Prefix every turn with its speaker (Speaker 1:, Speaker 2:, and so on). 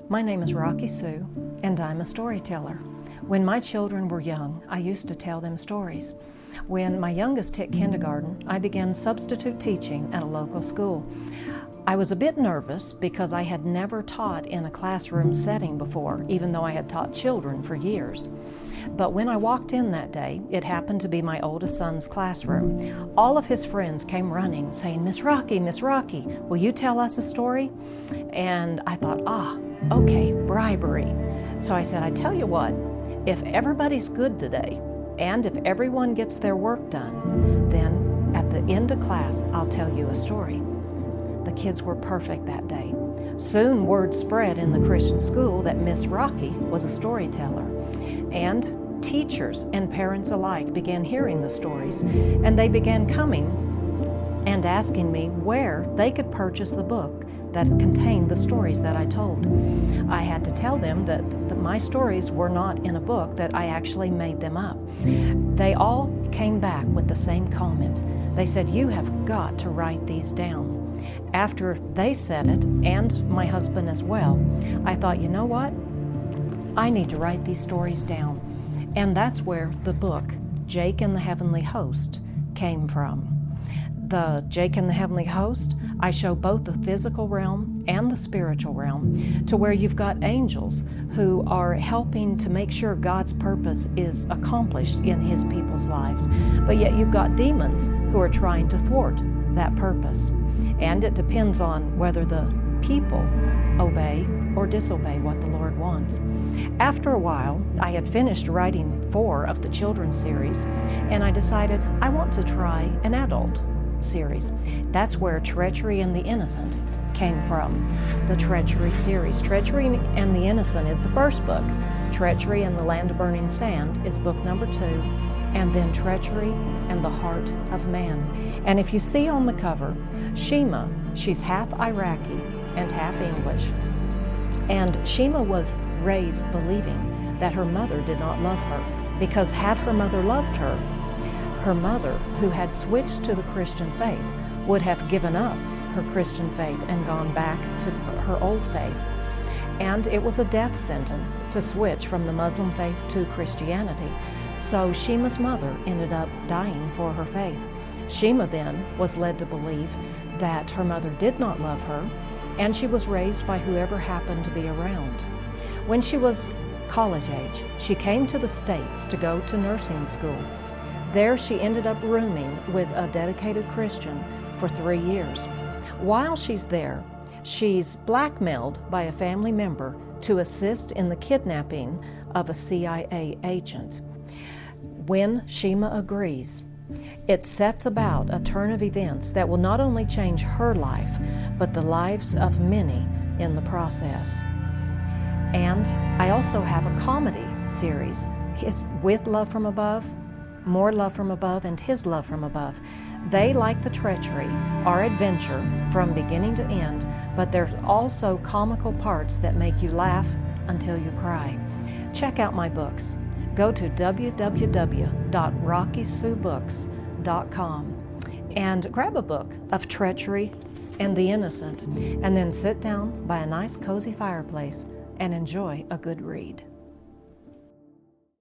Speaker 1: My name is Rockie Sue, and I'm a storyteller. When my children were young, I used to tell them stories. When my youngest hit kindergarten, I began substitute teaching at a local school. I was a bit nervous because I had never taught in a classroom setting before, even though I had taught children for years. But when I walked in that day, it happened to be my oldest son's classroom. All of his friends came running saying, Miss Rockie, will you tell us a story? And I thought, okay, bribery. So I said, I tell you what, if everybody's good today, and if everyone gets their work done, then at the end of class, I'll tell you a story. The kids were perfect that day. Soon word spread in the Christian school that Miss Rockie was a storyteller. And teachers and parents alike began hearing the stories, and they began coming and asking me where they could purchase the book that contained the stories that I told. I had to tell them that my stories were not in a book, that I actually made them up. They all came back with the same comment. They said, you have got to write these down. After they said it, and my husband as well, I thought, you know what? I need to write these stories down. And that's where the book, Jake and the Heavenly Host, came from. The Jake and the Heavenly Host, I show both the physical realm and the spiritual realm, to where you've got angels who are helping to make sure God's purpose is accomplished in His people's lives. But yet you've got demons who are trying to thwart that purpose. And it depends on whether the people obey or disobey what the Lord wants. After a while, I had finished writing 4 of the children's series, and I decided I want to try an adult series. That's where Treachery and the Innocent came from, the Treachery series. Treachery and the Innocent is the first book. Treachery and the Land of Burning Sand is book number 2, and then Treachery and the Heart of Man. And if you see on the cover, Shima, she's half Iraqi and half English. And Shima was raised believing that her mother did not love her, because had her mother loved her, her mother, who had switched to the Christian faith, would have given up her Christian faith and gone back to her old faith. And it was a death sentence to switch from the Muslim faith to Christianity. So Shima's mother ended up dying for her faith. Shima then was led to believe that her mother did not love her, and she was raised by whoever happened to be around. When she was college age, she came to the States to go to nursing school. There she ended up rooming with a dedicated Christian for 3 years. While she's there, she's blackmailed by a family member to assist in the kidnapping of a CIA agent. When Shima agrees, it sets about a turn of events that will not only change her life, but the lives of many in the process. And I also have a comedy series. It's with Love from Above, More Love from Above, and His Love from Above. They, like the Treachery, are adventure from beginning to end, but there's also comical parts that make you laugh until you cry. Check out my books. Go to www.rockiesuebooks.com and grab a book of Treachery and the Innocent, and then sit down by a nice cozy fireplace and enjoy a good read.